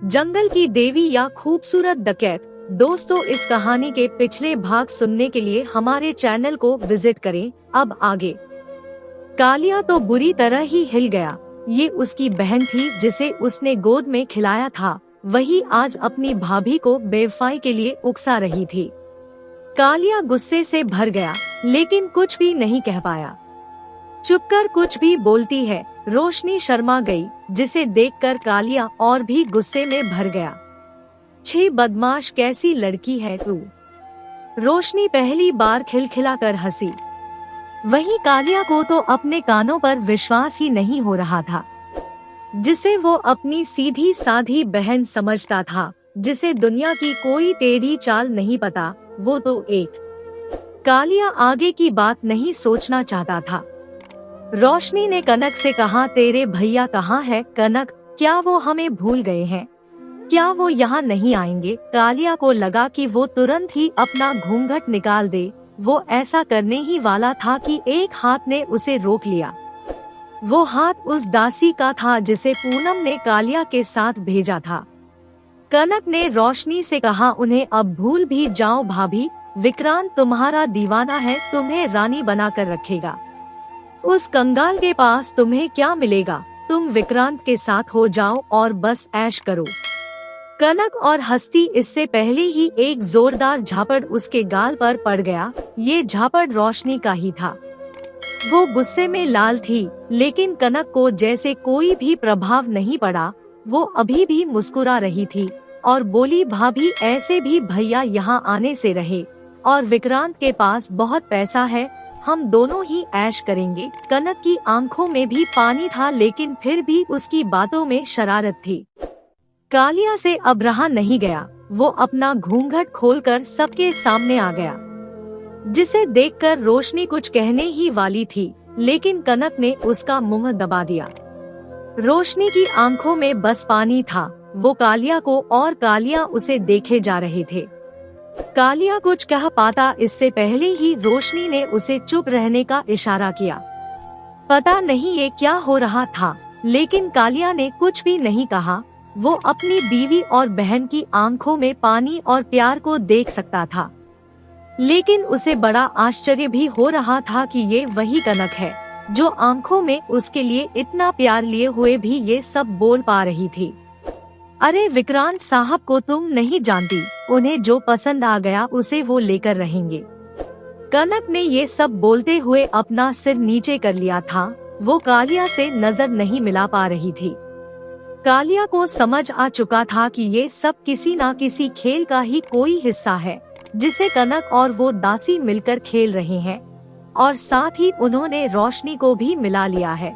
जंगल की देवी या खूबसूरत डकैत। दोस्तों, इस कहानी के पिछले भाग सुनने के लिए हमारे चैनल को विजिट करें। अब आगे। कालिया तो बुरी तरह ही हिल गया। ये उसकी बहन थी जिसे उसने गोद में खिलाया था, वही आज अपनी भाभी को बेवफाई के लिए उकसा रही थी। कालिया गुस्से से भर गया, लेकिन कुछ भी नहीं कह पाया। चुपकर कुछ भी बोलती है। रोशनी शर्मा गई, जिसे देखकर कालिया और भी गुस्से में भर गया। छी बदमाश, कैसी लड़की है तू। रोशनी पहली बार खिलखिलाकर हंसी। वहीं कालिया को तो अपने कानों पर विश्वास ही नहीं हो रहा था। जिसे वो अपनी सीधी साधी बहन समझता था, जिसे दुनिया की कोई टेढ़ी चाल नहीं पता, वो तो एक। कालिया आगे की बात नहीं सोचना चाहता था। रोशनी ने कनक से कहा, तेरे भैया कहाँ है कनक? क्या वो हमें भूल गए हैं? क्या वो यहाँ नहीं आएंगे? कालिया को लगा कि वो तुरंत ही अपना घूंघट निकाल दे। वो ऐसा करने ही वाला था कि एक हाथ ने उसे रोक लिया। वो हाथ उस दासी का था जिसे पूनम ने कालिया के साथ भेजा था। कनक ने रोशनी से कहा, उन्हें अब भूल भी जाओ भाभी, विक्रांत तुम्हारा दीवाना है, तुम्हें रानी बनाकर रखेगा। उस कंगाल के पास तुम्हें क्या मिलेगा? तुम विक्रांत के साथ हो जाओ और बस ऐश करो। कनक और हस्ती इससे पहले ही एक जोरदार झापड़ उसके गाल पर पड़ गया। ये झापड़ रोशनी का ही था। वो गुस्से में लाल थी, लेकिन कनक को जैसे कोई भी प्रभाव नहीं पड़ा। वो अभी भी मुस्कुरा रही थी और बोली, भाभी ऐसे भी भैया यहाँ आने से रहे, और विक्रांत के पास बहुत पैसा है, हम दोनों ही ऐश करेंगे। कनक की आंखों में भी पानी था, लेकिन फिर भी उसकी बातों में शरारत थी। कालिया से अब रहा नहीं गया। वो अपना घूंघट खोलकर सबके सामने आ गया, जिसे देखकर रोशनी कुछ कहने ही वाली थी, लेकिन कनक ने उसका मुंह दबा दिया। रोशनी की आंखों में बस पानी था। वो कालिया को और कालिया उसे देखे जा रहे थे। कालिया कुछ कह पाता इससे पहले ही रोशनी ने उसे चुप रहने का इशारा किया। पता नहीं ये क्या हो रहा था, लेकिन कालिया ने कुछ भी नहीं कहा। वो अपनी बीवी और बहन की आंखों में पानी और प्यार को देख सकता था, लेकिन उसे बड़ा आश्चर्य भी हो रहा था कि ये वही कनक है जो आंखों में उसके लिए इतना प्यार लिए हुए भी ये सब बोल पा रही थी। अरे विक्रांत साहब को तुम नहीं जानती, उन्हें जो पसंद आ गया उसे वो लेकर रहेंगे। कनक ने ये सब बोलते हुए अपना सिर नीचे कर लिया था। वो कालिया से नजर नहीं मिला पा रही थी। कालिया को समझ आ चुका था कि ये सब किसी न किसी खेल का ही कोई हिस्सा है, जिसे कनक और वो दासी मिलकर खेल रहे हैं, और साथ ही उन्होंने रोशनी को भी मिला लिया है।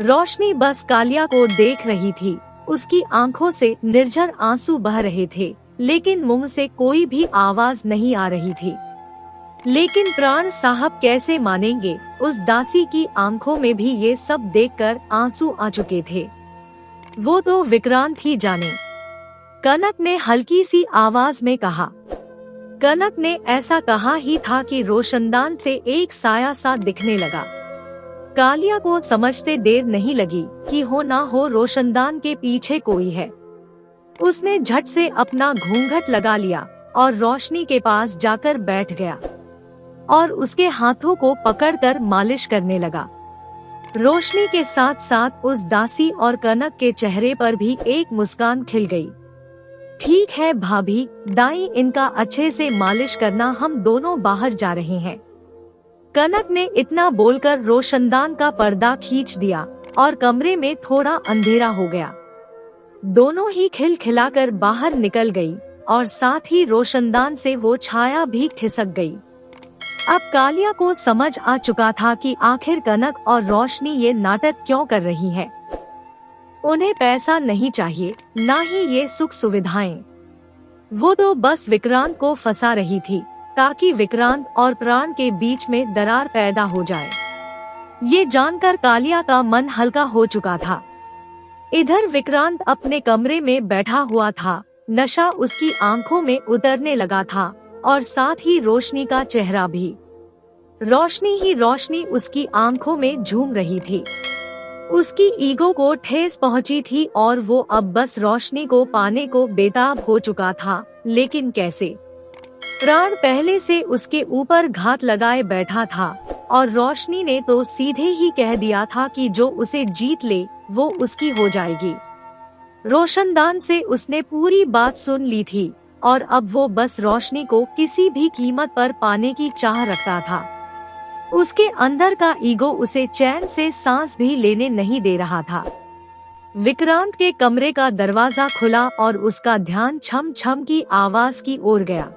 रोशनी बस कालिया को देख रही थी। उसकी आंखों से निर्झर आंसू बह रहे थे, लेकिन मुंह से कोई भी आवाज नहीं आ रही थी। लेकिन प्राण साहब कैसे मानेंगे? उस दासी की आंखों में भी ये सब देखकर आंसू आ चुके थे। वो तो विक्रांत ही जाने। कनक ने हल्की सी आवाज में कहा। कनक ने ऐसा कहा ही था कि रोशनदान से एक साया सा दिखने लगा। कालिया को समझते देर नहीं लगी कि हो ना हो रोशनदान के पीछे कोई है। उसने झट से अपना घूंघट लगा लिया और रोशनी के पास जाकर बैठ गया और उसके हाथों को पकड़कर मालिश करने लगा। रोशनी के साथ साथ उस दासी और कनक के चेहरे पर भी एक मुस्कान खिल गई। ठीक है भाभी, दाई इनका अच्छे से मालिश करना, हम दोनों बाहर जा रहे हैं। कनक ने इतना बोलकर रोशनदान का पर्दा खींच दिया और कमरे में थोड़ा अंधेरा हो गया। दोनों ही खिलखिलाकर बाहर निकल गई और साथ ही रोशनदान से वो छाया भी खिसक गई। अब कालिया को समझ आ चुका था कि आखिर कनक और रोशनी ये नाटक क्यों कर रही है। उन्हें पैसा नहीं चाहिए, ना ही ये सुख सुविधाएं। वो तो बस विक्रांत को फंसा रही थी, ताकि विक्रांत और प्राण के बीच में दरार पैदा हो जाए। ये जानकर कालिया का मन हल्का हो चुका था। इधर विक्रांत अपने कमरे में बैठा हुआ था। नशा उसकी आंखों में उतरने लगा था और साथ ही रोशनी का चेहरा भी। रोशनी ही रोशनी उसकी आंखों में झूम रही थी। उसकी ईगो को ठेस पहुंची थी और वो अब बस रोशनी को पाने को बेताब हो चुका था, लेकिन कैसे? प्राण पहले से उसके ऊपर घात लगाए बैठा था और रोशनी ने तो सीधे ही कह दिया था कि जो उसे जीत ले वो उसकी हो जाएगी। रोशनदान से उसने पूरी बात सुन ली थी और अब वो बस रोशनी को किसी भी कीमत पर पाने की चाह रखता था। उसके अंदर का ईगो उसे चैन से सांस भी लेने नहीं दे रहा था। विक्रांत के कमरे का दरवाजा खुला और उसका ध्यान छम छम की आवाज की ओर गया।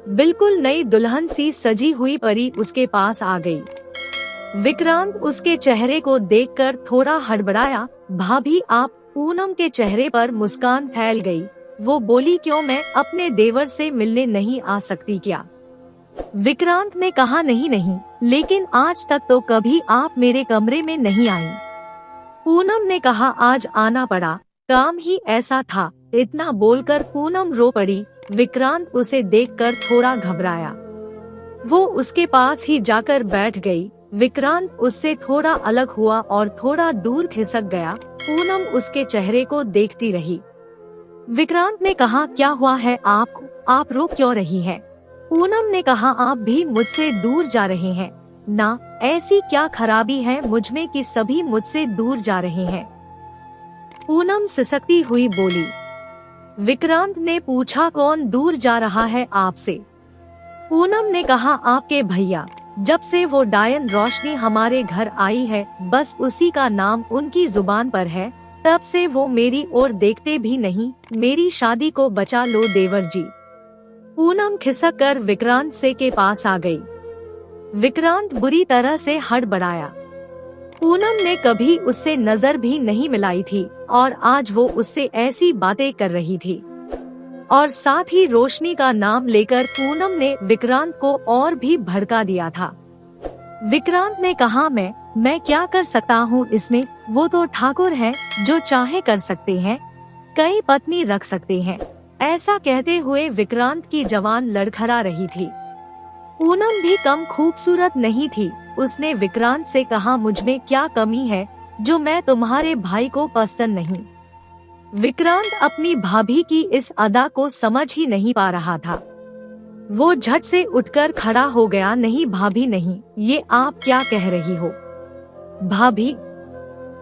बिल्कुल नई दुल्हन सी सजी हुई परी उसके पास आ गई। विक्रांत उसके चेहरे को देखकर थोड़ा हड़बड़ाया। भाभी आप? पूनम के चेहरे पर मुस्कान फैल गई। वो बोली, क्यों, मैं अपने देवर से मिलने नहीं आ सकती क्या? विक्रांत ने कहा, नहीं, लेकिन आज तक तो कभी आप मेरे कमरे में नहीं आई। पूनम ने कहा, आज आना पड़ा, काम ही ऐसा था। इतना बोलकर पूनम रो पड़ी। विक्रांत उसे देखकर थोड़ा घबराया। वो उसके पास ही जाकर बैठ गई। विक्रांत उससे थोड़ा अलग हुआ और थोड़ा दूर खिसक गया। पूनम उसके चेहरे को देखती रही। विक्रांत ने कहा, क्या हुआ है आपको? आप रो क्यों रही हैं? पूनम ने कहा, आप भी मुझसे दूर जा रहे हैं ना? ऐसी क्या खराबी है मुझमें कि सभी मुझसे दूर जा रहे हैं? पूनम सिसकती हुई बोली। विक्रांत ने पूछा, कौन दूर जा रहा है आपसे? पूनम ने कहा, आपके भैया। जब से वो डायन रोशनी हमारे घर आई है, बस उसी का नाम उनकी जुबान पर है, तब से वो मेरी ओर देखते भी नहीं। मेरी शादी को बचा लो देवर जी। पूनम खिसक कर विक्रांत से के पास आ गई। विक्रांत बुरी तरह से हड़बड़ाया। पूनम ने कभी उससे नजर भी नहीं मिलाई थी और आज वो उससे ऐसी बातें कर रही थी और साथ ही रोशनी का नाम लेकर पूनम ने विक्रांत को और भी भड़का दिया था। विक्रांत ने कहा, मैं क्या कर सकता हूँ इसमें? वो तो ठाकुर हैं, जो चाहे कर सकते हैं, कई पत्नी रख सकते हैं। ऐसा कहते हुए विक्रांत की जवान लड़खड़ा रही थी। पूनम भी कम खूबसूरत नहीं थी। उसने विक्रांत से कहा, मुझमें क्या कमी है जो मैं तुम्हारे भाई को पसंद नहीं? विक्रांत अपनी भाभी की इस अदा को समझ ही नहीं पा रहा था। वो झट से उठकर खड़ा हो गया। नहीं भाभी नहीं, ये आप क्या कह रही हो? भाभी?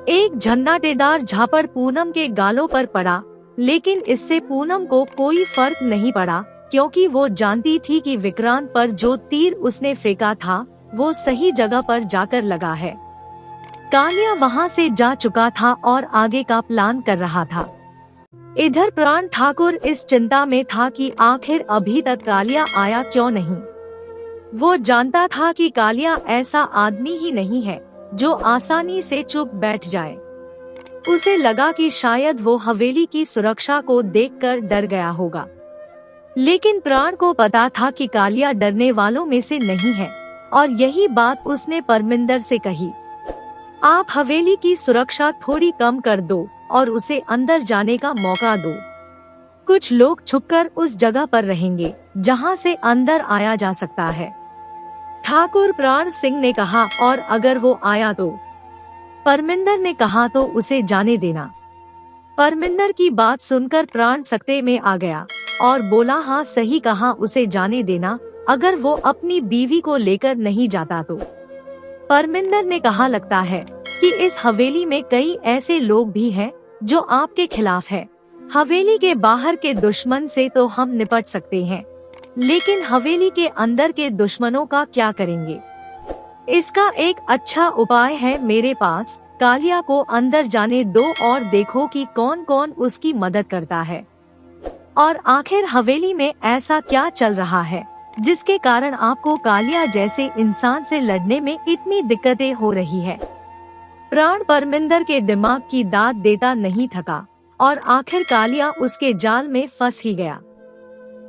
एक झन्नाटेदार झापड़ पूनम के गालों पर पड़ा, लेकिन इससे पूनम को कोई फर्क नहीं पड़ा, क्योंकि वो जानती थी कि विक्रांत पर जो तीर उसने फेंका था वो सही जगह पर जाकर लगा है। कालिया वहाँ से जा चुका था और आगे का प्लान कर रहा था। इधर प्राण ठाकुर इस चिंता में था कि आखिर अभी तक कालिया आया क्यों नहीं। वो जानता था कि कालिया ऐसा आदमी ही नहीं है जो आसानी से चुप बैठ जाए। उसे लगा कि शायद वो हवेली की सुरक्षा को देखकर डर गया होगा, लेकिन प्राण को पता था कि कालिया डरने वालों में से नहीं है और यही बात उसने परमिंदर से कही। आप हवेली की सुरक्षा थोड़ी कम कर दो और उसे अंदर जाने का मौका दो। कुछ लोग छुपकर उस जगह पर रहेंगे जहां से अंदर आया जा सकता है। ठाकुर प्राण सिंह ने कहा, और अगर वो आया तो? परमिंदर ने कहा, तो उसे जाने देना। परमिंदर की बात सुनकर प्राण सकते में आ गया और बोला, हाँ सही कहा, उसे जाने देना, अगर वो अपनी बीवी को लेकर नहीं जाता तो। परमिंदर ने कहा, लगता है कि इस हवेली में कई ऐसे लोग भी हैं जो आपके खिलाफ है। हवेली के बाहर के दुश्मन से तो हम निपट सकते हैं, लेकिन हवेली के अंदर के दुश्मनों का क्या करेंगे? इसका एक अच्छा उपाय है मेरे पास। कालिया को अंदर जाने दो और देखो कि कौन कौन उसकी मदद करता है और आखिर हवेली में ऐसा क्या चल रहा है जिसके कारण आपको कालिया जैसे इंसान से लड़ने में इतनी दिक्कतें हो रही है। प्राण परमिंदर के दिमाग की दाद देता नहीं थका और आखिर कालिया उसके जाल में फंस ही गया।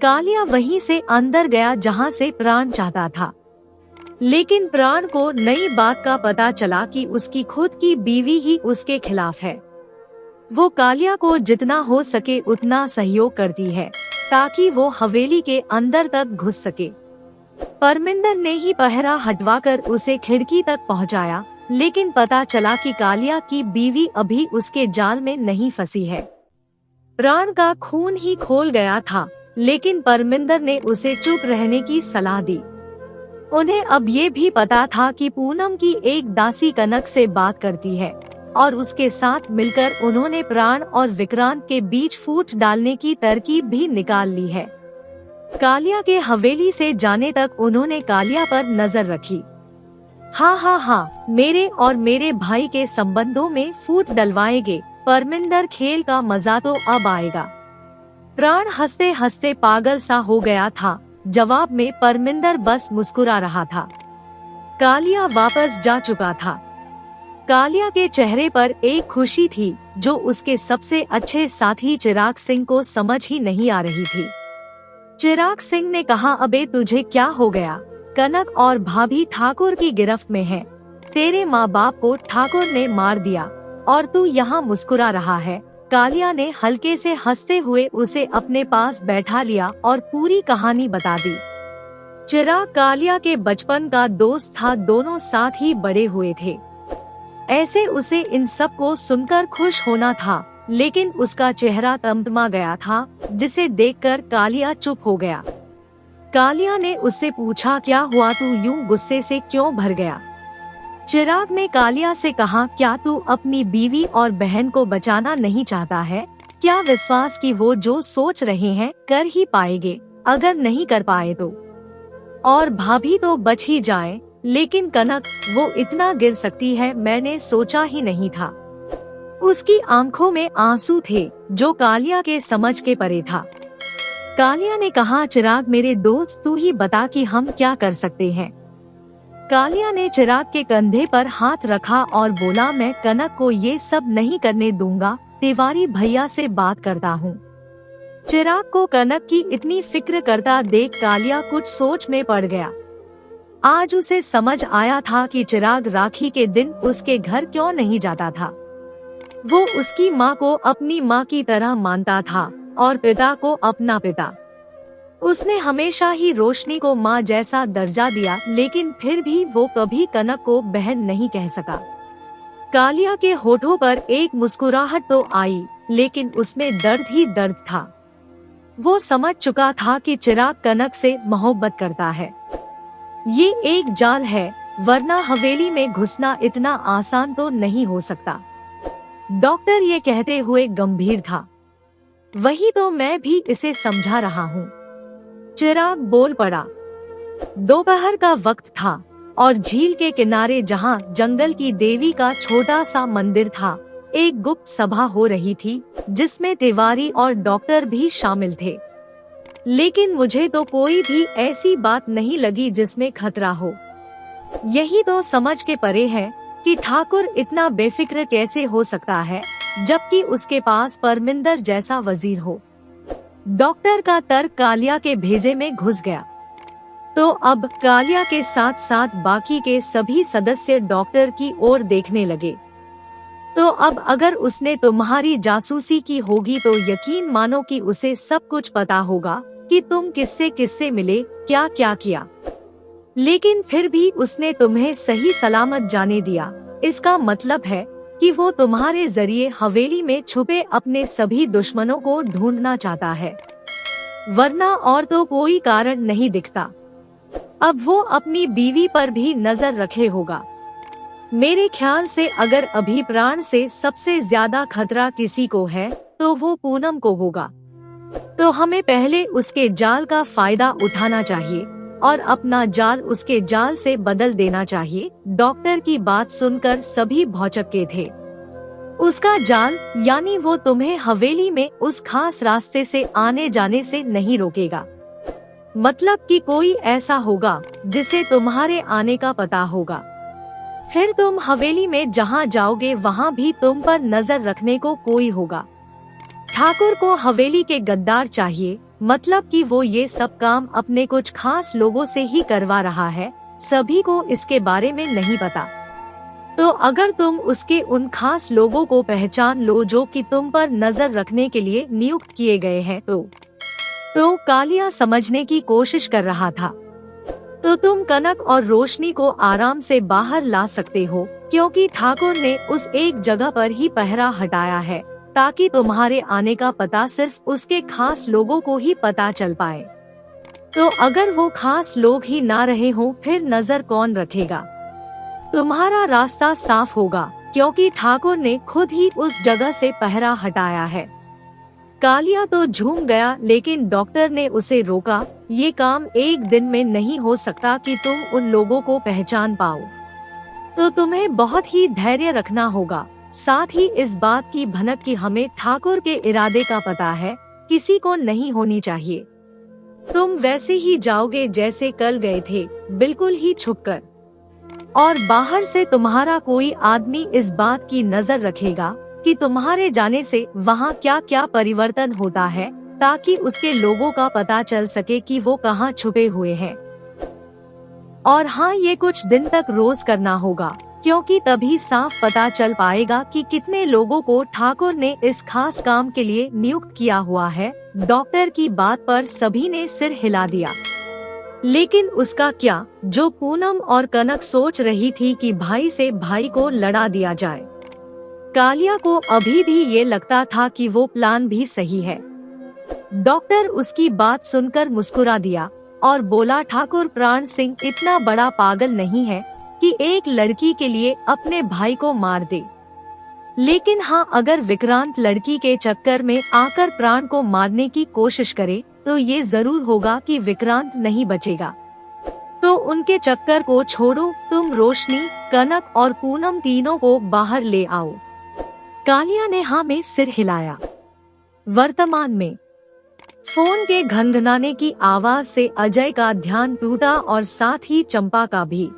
कालिया वहीं से अंदर गया जहां से प्राण चाहता था, लेकिन प्राण को नई बात का पता चला कि उसकी खुद की बीवी ही उसके खिलाफ है। वो कालिया को जितना हो सके उतना सहयोग करती है ताकि वो हवेली के अंदर तक घुस सके। परमिंदर ने ही पहरा हटवाकर उसे खिड़की तक पहुंचाया, लेकिन पता चला कि कालिया की बीवी अभी उसके जाल में नहीं फंसी है। प्राण का खून ही खोल गया था, लेकिन परमिंदर ने उसे चुप रहने की सलाह दी। उन्हें अब ये भी पता था कि पूनम की एक दासी कनक से बात करती है और उसके साथ मिलकर उन्होंने प्राण और विक्रांत के बीच फूट डालने की तरकीब भी निकाल ली है। कालिया के हवेली से जाने तक उन्होंने कालिया पर नजर रखी। हाँ, मेरे और मेरे भाई के संबंधों में फूट डलवाएंगे, परमिंदर, खेल का मजा तो अब आएगा। प्राण हंसते हंसते पागल सा हो गया था। जवाब में परमिंदर बस मुस्कुरा रहा था। कालिया वापस जा चुका था। कालिया के चेहरे पर एक खुशी थी जो उसके सबसे अच्छे साथी चिराग सिंह को समझ ही नहीं आ रही थी। चिराग सिंह ने कहा, अबे तुझे क्या हो गया? कनक और भाभी ठाकुर की गिरफ्त में है। तेरे माँ बाप को ठाकुर ने मार दिया और तू यहाँ मुस्कुरा रहा है। कालिया ने हल्के से हंसते हुए उसे अपने पास बैठा लिया और पूरी कहानी बता दी। चिराग कालिया के बचपन का दोस्त था, दोनों साथ ही बड़े हुए थे। ऐसे उसे इन सब को सुनकर खुश होना था, लेकिन उसका चेहरा तमतमा गया था, जिसे देखकर कालिया चुप हो गया। कालिया ने उससे पूछा, क्या हुआ, तू यूं गुस्से से क्यों भर गया? चिराग ने कालिया से कहा, क्या तू अपनी बीवी और बहन को बचाना नहीं चाहता है? क्या विश्वास कि वो जो सोच रहे हैं कर ही पाएंगे? अगर नहीं कर पाए तो और भाभी तो बच ही जाए, लेकिन कनक, वो इतना गिर सकती है, मैंने सोचा ही नहीं था। उसकी आंखों में आंसू थे जो कालिया के समझ के परे था। कालिया ने कहा, चिराग मेरे दोस्त, तू ही बता कि हम क्या कर सकते हैं। कालिया ने चिराग के कंधे पर हाथ रखा और बोला, मैं कनक को ये सब नहीं करने दूंगा, तिवारी भैया से बात करता हूँ। चिराग को कनक की इतनी फिक्र करता देख कालिया कुछ सोच में पड़ गया। आज उसे समझ आया था कि चिराग राखी के दिन उसके घर क्यों नहीं जाता था। वो उसकी माँ को अपनी माँ की तरह मानता था और पिता को अपना पिता। उसने हमेशा ही रोशनी को माँ जैसा दर्जा दिया, लेकिन फिर भी वो कभी कनक को बहन नहीं कह सका। कालिया के होठों पर एक मुस्कुराहट तो आई, लेकिन उसमें दर्द ही दर्द था। वो समझ चुका था कि चिराग कनक से मोहब्बत करता है। ये एक जाल है, वरना हवेली में घुसना इतना आसान तो नहीं हो सकता। डॉक्टर ये कहते हुए गंभीर था। वही तो मैं भी इसे समझा रहा हूँ। चिराग बोल पड़ा। दोपहर का वक्त था और झील के किनारे जहाँ जंगल की देवी का छोटा सा मंदिर था, एक गुप्त सभा हो रही थी जिसमें तिवारी और डॉक्टर भी शामिल थे। लेकिन मुझे तो कोई भी ऐसी बात नहीं लगी जिसमें खतरा हो। यही तो समझ के परे है कि ठाकुर इतना बेफिक्र कैसे हो सकता है, जबकि उसके पास परमिंदर जैसा वजीर हो। डॉक्टर का तर्क कालिया के भेजे में घुस गया। तो अब कालिया के साथ साथ बाकी के सभी सदस्य डॉक्टर की ओर देखने लगे। तो अब अगर उसने तुम्हारी जासूसी की होगी तो यकीन मानो कि उसे सब कुछ पता होगा कि तुम किससे किससे मिले, क्या क्या किया। लेकिन फिर भी उसने तुम्हें सही सलामत जाने दिया। इसका मतलब है कि वो तुम्हारे जरिए हवेली में छुपे अपने सभी दुश्मनों को ढूंढना चाहता है, वरना और तो कोई कारण नहीं दिखता। अब वो अपनी बीवी पर भी नजर रखे होगा। मेरे ख्याल से अगर अभी प्राण से सबसे ज्यादा खतरा किसी को है तो वो पूनम को होगा। तो हमें पहले उसके जाल का फायदा उठाना चाहिए और अपना जाल उसके जाल से बदल देना चाहिए। डॉक्टर की बात सुनकर सभी भौचक्के थे। उसका जाल यानी वो तुम्हें हवेली में उस खास रास्ते से आने जाने से नहीं रोकेगा। मतलब कि कोई ऐसा होगा जिसे तुम्हारे आने का पता होगा। फिर तुम हवेली में जहाँ जाओगे वहाँ भी तुम पर नजर रखने को कोई होगा। ठाकुर को हवेली के गद्दार चाहिए, मतलब कि वो ये सब काम अपने कुछ खास लोगों से ही करवा रहा है। सभी को इसके बारे में नहीं पता। तो अगर तुम उसके उन खास लोगों को पहचान लो जो कि तुम पर नजर रखने के लिए नियुक्त किए गए हैं तो कालिया समझने की कोशिश कर रहा था। तो तुम कनक और रोशनी को आराम से बाहर ला सकते हो, क्योंकि ठाकुर ने उस एक जगह पर ही पहरा हटाया है, ताकि तुम्हारे आने का पता सिर्फ उसके खास लोगों को ही पता चल पाए। तो अगर वो खास लोग ही ना रहे हो, फिर नजर कौन रखेगा? तुम्हारा रास्ता साफ होगा, क्योंकि ठाकुर ने खुद ही उस जगह से पहरा हटाया है। कालिया तो झूम गया, लेकिन डॉक्टर ने उसे रोका। ये काम एक दिन में नहीं हो सकता कि तुम उन लोगों को पहचान पाओ, तो तुम्हें बहुत ही धैर्य रखना होगा। साथ ही इस बात की भनक कि हमें ठाकुर के इरादे का पता है, किसी को नहीं होनी चाहिए। तुम वैसे ही जाओगे जैसे कल गए थे, बिल्कुल ही छुपकर, और बाहर से तुम्हारा कोई आदमी इस बात की नजर रखेगा कि तुम्हारे जाने से वहाँ क्या क्या परिवर्तन होता है, ताकि उसके लोगों का पता चल सके कि वो कहाँ छुपे हुए हैं। और हाँ, ये कुछ दिन तक रोज करना होगा, क्योंकि तभी साफ पता चल पाएगा कि कितने लोगों को ठाकुर ने इस खास काम के लिए नियुक्त किया हुआ है। डॉक्टर की बात पर सभी ने सिर हिला दिया। लेकिन उसका क्या, जो पूनम और कनक सोच रही थी कि भाई से भाई को लड़ा दिया जाए। कालिया को अभी भी ये लगता था कि वो प्लान भी सही है। डॉक्टर उसकी बात सुनकर मुस्कुरा दिया और बोला, ठाकुर प्राण सिंह इतना बड़ा पागल नहीं है कि एक लड़की के लिए अपने भाई को मार दे। लेकिन हाँ, अगर विक्रांत लड़की के चक्कर में आकर प्राण को मारने की कोशिश करे, तो ये जरूर होगा कि विक्रांत नहीं बचेगा। तो उनके चक्कर को छोड़ो, तुम रोशनी, कनक और पूनम तीनों को बाहर ले आओ। कालिया ने हाँ में सिर हिलाया। वर्तमान में फोन के घनघनाने की आवाज से अजय का ध्यान टूटा और साथ ही चंपा का भी।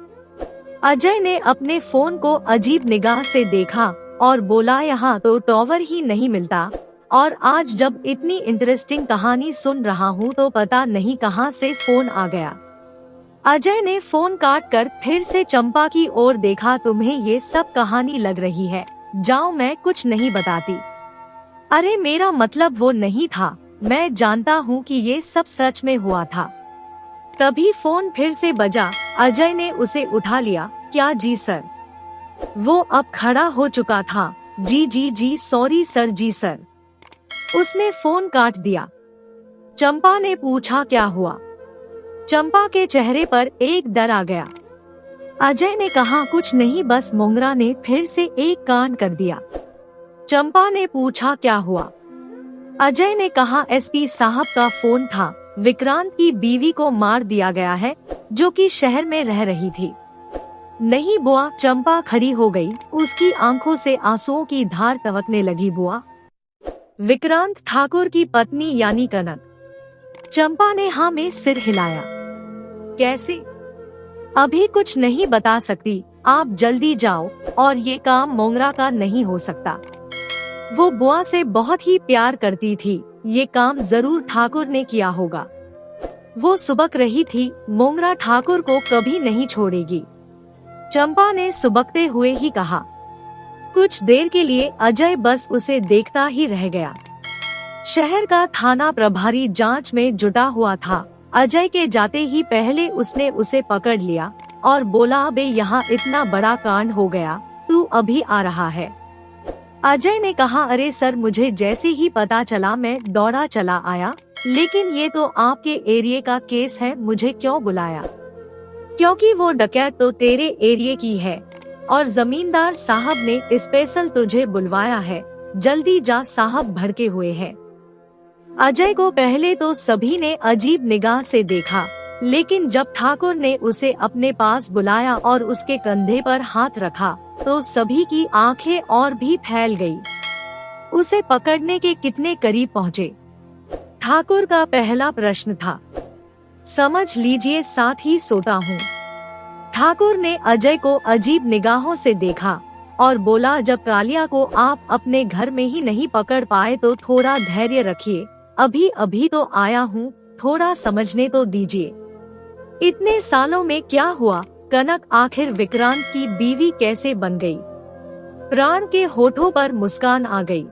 अजय ने अपने फोन को अजीब निगाह से देखा और बोला, यहाँ तो टॉवर ही नहीं मिलता, और आज जब इतनी इंटरेस्टिंग कहानी सुन रहा हूँ तो पता नहीं कहाँ से फोन आ गया। अजय ने फोन काट कर फिर से चंपा की ओर देखा। तुम्हें ये सब कहानी लग रही है, जाओ, मैं कुछ नहीं बताती। अरे मेरा मतलब वो नहीं था, मैं जानता हूँ कि ये सब सच में हुआ था। तभी फोन फिर से बजा। अजय ने उसे उठा लिया। क्या जी सर? वो अब खड़ा हो चुका था। जी सॉरी सर, जी सर। उसने फोन काट दिया। चंपा ने पूछा, क्या हुआ? चंपा के चेहरे पर एक डर आ गया। अजय ने कहा, कुछ नहीं, बस मोंगरा ने फिर से एक कांड कर दिया। चंपा ने पूछा, क्या हुआ? अजय ने कहा, एसपी साहब का फोन था, विक्रांत की बीवी को मार दिया गया है, जो कि शहर में रह रही थी। नहीं बुआ। चंपा खड़ी हो गई, उसकी आंखों से आंसुओं की धार टपकने लगी। बुआ? विक्रांत ठाकुर की पत्नी यानी कनक? चंपा ने हाँ में सिर हिलाया। कैसे? अभी कुछ नहीं बता सकती, आप जल्दी जाओ, और ये काम मोंगरा का नहीं हो सकता। वो बुआ से बहुत ही प्यार करती थी, ये काम जरूर ठाकुर ने किया होगा। वो सुबक रही थी, मोंगरा ठाकुर को कभी नहीं छोड़ेगी। चंपा ने सुबकते हुए ही कहा। कुछ देर के लिए अजय बस उसे देखता ही रह गया। शहर का थाना प्रभारी जांच में जुटा हुआ था। अजय के जाते ही पहले उसने उसे पकड़ लिया और बोला, अबे यहाँ इतना बड़ा कांड हो गया, तू अभी आ रहा है? अजय ने कहा, अरे सर, मुझे जैसे ही पता चला मैं दौड़ा चला आया, लेकिन ये तो आपके एरिया का केस है, मुझे क्यों बुलाया? क्योंकि वो डकैत तो तेरे एरिया की है, और जमींदार साहब ने स्पेशल तुझे बुलवाया है। जल्दी जा, साहब भड़के हुए हैं। अजय को पहले तो सभी ने अजीब निगाह से देखा, लेकिन जब ठाकुर ने उसे अपने पास बुलाया और उसके कंधे पर हाथ रखा, तो सभी की आंखें और भी फैल गई। उसे पकड़ने के कितने करीब पहुँचे? ठाकुर का पहला प्रश्न था। समझ लीजिए, साथ ही सोता हूँ। ठाकुर ने अजय को अजीब निगाहों से देखा और बोला, जब कालिया को आप अपने घर में ही नहीं पकड़ पाए तो थोड़ा धैर्य रखिए, अभी अभी तो आया हूँ, थोड़ा समझने तो दीजिए। इतने सालों में क्या हुआ? कनक आखिर विक्रांत की बीवी कैसे बन गई? प्राण के होठों पर मुस्कान आ गई।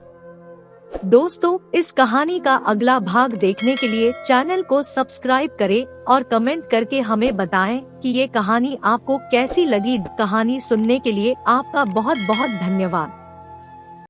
दोस्तों, इस कहानी का अगला भाग देखने के लिए चैनल को सब्सक्राइब करें और कमेंट करके हमें बताएं कि ये कहानी आपको कैसी लगी। कहानी सुनने के लिए आपका बहुत बहुत धन्यवाद।